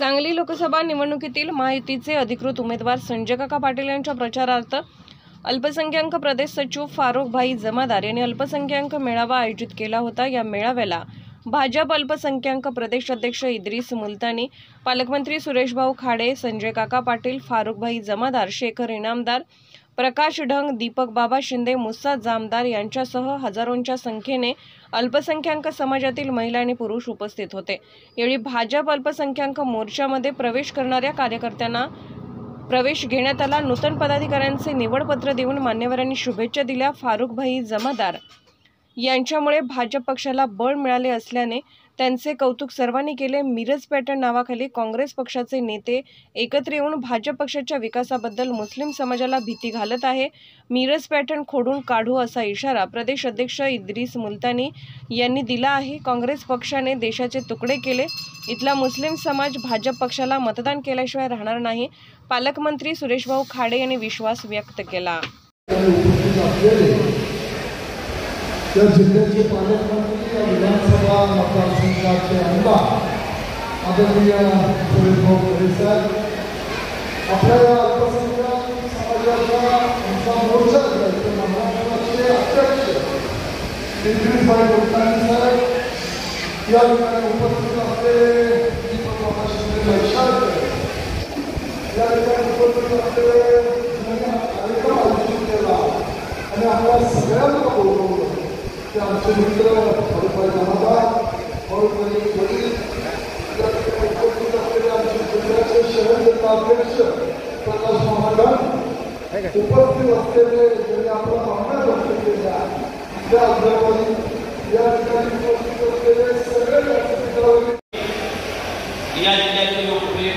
सांगली लोकसभा निवडणुकीतील महायुतीचे अधिकृत उमेदवार संजय काका पाटील यांच्या प्रचारार्थ अल्पसंख्याक प्रदेश सचिव फारुख भाई जमादार यांनी अल्पसंख्याक मेळावा आयोजित केला होता। या मेळाव्याला भाजप अल्पसंख्याक प्रदेश अध्यक्ष इद्रिस मुलतानी, पालकमंत्री सुरेशभाऊ खाडे, संजय काका पाटील, फारुख भाई जमादार, शेखर इनामदार, प्रकाश ढंग, दीपक बाबा शिंदे, मुसा जामदार यांच्यासह हजारोंच्या संख्येने अल्पसंख्याक समाजातील महिला आणि पुरुष उपस्थित होते। यावेळी भाजप अल्पसंख्याक मोर्चामध्ये प्रवेश करणाऱ्या कार्यकर्त्यांना प्रवेश घेण्यात आला। नूतन पदाधिकाऱ्यांचे निवडपत्र देऊन मान्यवरांनी शुभेच्छा दिल्या। फारुख भाई जमादार यांच्यामुळे भाजप पक्षाला बळ मिळाले असल्याने त्यांचे कौतुक सर्वांनी केले। मिरज पॅटर्न नावाखाली काँग्रेस पक्षाचे नेते एकत्र येऊन भाजप पक्षाच्या विकासाबद्दल मुस्लिम समाजाला भीती घालत आहे। मिरज पॅटर्न खोडून काढू असा इशारा प्रदेश अध्यक्ष इद्रिस मुलतानी यांनी दिला आहे। काँग्रेस पक्षाने देशाचे तुकडे केले। इथला मुस्लिम समाज भाजप पक्षाला मतदान केल्याशिवाय राहणार नाही। पालकमंत्री सुरेशभाऊ खाडे यांनी विश्वास व्यक्त केला। त्या जिल्ह्याचे पालकमंत्री विधानसभा मतदारसंघाचे आमदार आदरणीय सुरेशभाऊ खाडे साहेब, आपल्या अल्पसंख्याक समाजाचा आमचा मोर्चा महाराष्ट्राचे अध्यक्ष इद्रिस भाई मुलतानी साहेब, या ठिकाणी उपस्थित असलेले दीपक बाबा शिंदे लक्षात, या ठिकाणी उपस्थित असलेले कार्यक्रम आयोजित केला आणि आपल्या सगळ्यांना बोलवलं। आमचे मित्र फारुख भाई जमादार, फारुख भाई वडील, उपस्थित असलेले आमचे जिल्ह्याचे शहर जिल्हाध्यक्ष प्रकाश महाजन, उपस्थित असलेले ज्यांनी आपला भावना व्यक्त केल्या त्या अध्यक्षांनी, या ठिकाणी उपस्थित असलेले सगळे या जिल्ह्याचे लोकप्रिय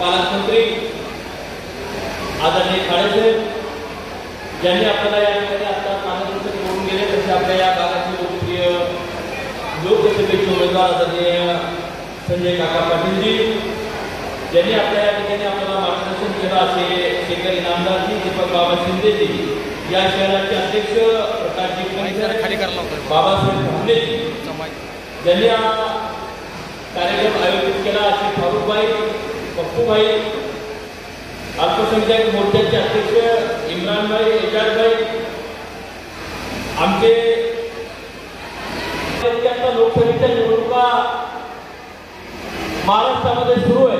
पालकमंत्री आदरणीय खाडे साहेब, ज्यांनी आपल्याला या ठिकाणी आता मार्गदर्शन करून गेले, तसे आपल्या या भागाचे लोकप्रिय लोकसभेचे उमेदवार आदरणीय संजय काका पाटीलजी, ज्यांनी आपल्या या ठिकाणी आपल्याला मार्गदर्शन केलं, असे शेखर इनामदारजी, दीपक बाबा शिंदेजी, या शहराचे अध्यक्ष प्रकाशजी बाबासाहेब भामलेजी, ज्यांनी हा कार्यक्रम आयोजित केला, असे फारुख भाई, पप्पू भाई, अल्पसंख्याक मोर्चाचे अध्यक्ष इम्रान भाई, एजाज भाई, आमचे लोकसभेच्या निवडणुका महाराष्ट्रामध्ये सुरू आहे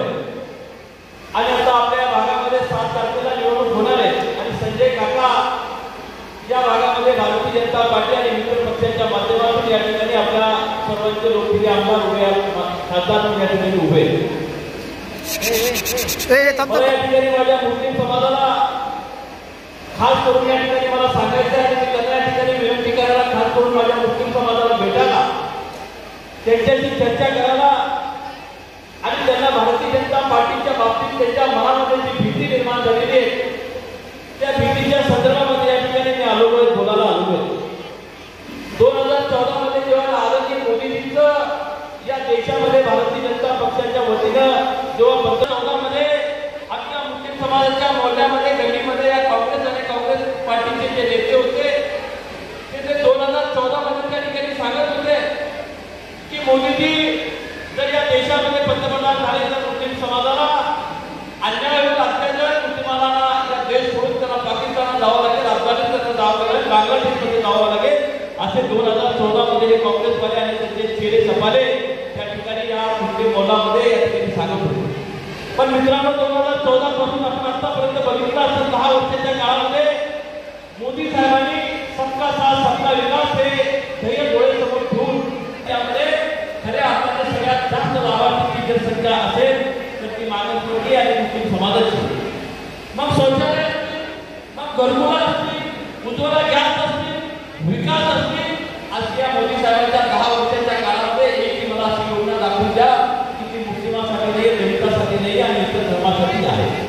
आणि आता आपल्या भागामध्ये 7 तारखेला निवडणूक होणार आहे आणि संजय काका या भागामध्ये भारतीय जनता पार्टी आणि मित्र पक्षाच्या माध्यमातून या ठिकाणी आपल्या सर्वांचे लोकप्रिय आमदार उभे आहेत, खासदार या ठिकाणी उभे आहेत। माझ्या मुस्लिम समाजाला खास करून या ठिकाणी मला सांगायचं आहे की त्यांना या ठिकाणी विनंती करायला, खास करून माझ्या मुस्लिम समाजाला भेटायला, त्यांच्याशी चर्चा करायला आणि त्यांना भारतीय जनता पार्टीच्या बाबतीत त्यांच्या मनामध्ये जी भीती निर्माण झालेली आहे त्या भीतीच्या संदर्भामध्ये या ठिकाणी मी आलोय, बोलायला आलोय। 2014 मध्ये जेव्हा आदरणीय मोदींचं या देशामध्ये भारतीय जनता पक्षाच्या वतीनं जेव्हा 2014 मध्ये आपल्या मुस्लिम समाजाच्या मोर्चामध्ये गल्लीमध्ये या काँग्रेस आणि काँग्रेस पार्टीचे जे नेते होते ते 2014 मध्ये त्या ठिकाणी सांगत होते की मोदीजी जर या देशामध्ये पंतप्रधान झाले तर मुस्लिम समाजाला अन्याय होईल, अत्याचार मुस्लिमांना या देश सोडून त्यांना पाकिस्तानात जावं लागेल, अफगाणिस्तानात जावं लागेल, बांगलादेशमध्ये जावं लागेल, असे 2014 मध्ये हे काँग्रेसवाले आणि त्यांचे चेहरे सपाले त्या ठिकाणी या मुस्लिम मोलामध्ये या ठिकाणी सांगत होते। पण मित्रांनो, 2014 पासून आपण आतापर्यंत बघितलं असं 10 वर्षाच्या काळामध्ये मोदी साहेबांनी सबका साथ सबका विकास हे ध्येय डोळ्यासमोर ठेवून त्यामध्ये खऱ्या अर्थाने सगळ्यात जास्त लाभार्थी जनसंख्या असेल तर ती मागासवर्गीय आणि मुस्लिम समाजाची। मग शौचालय असतील, मग घरकुला असतील, उज्ज्वला गॅस असतील, विकास असतील, आज या मोदी साहेबांच्या 10 वर्षाच्या काळामध्ये एक मला अशी योजना दाखवून द्या की ती मुस्लिमांसाठी नाही, दलितांसाठी नाही आणि इतर धर्मासाठी आहे।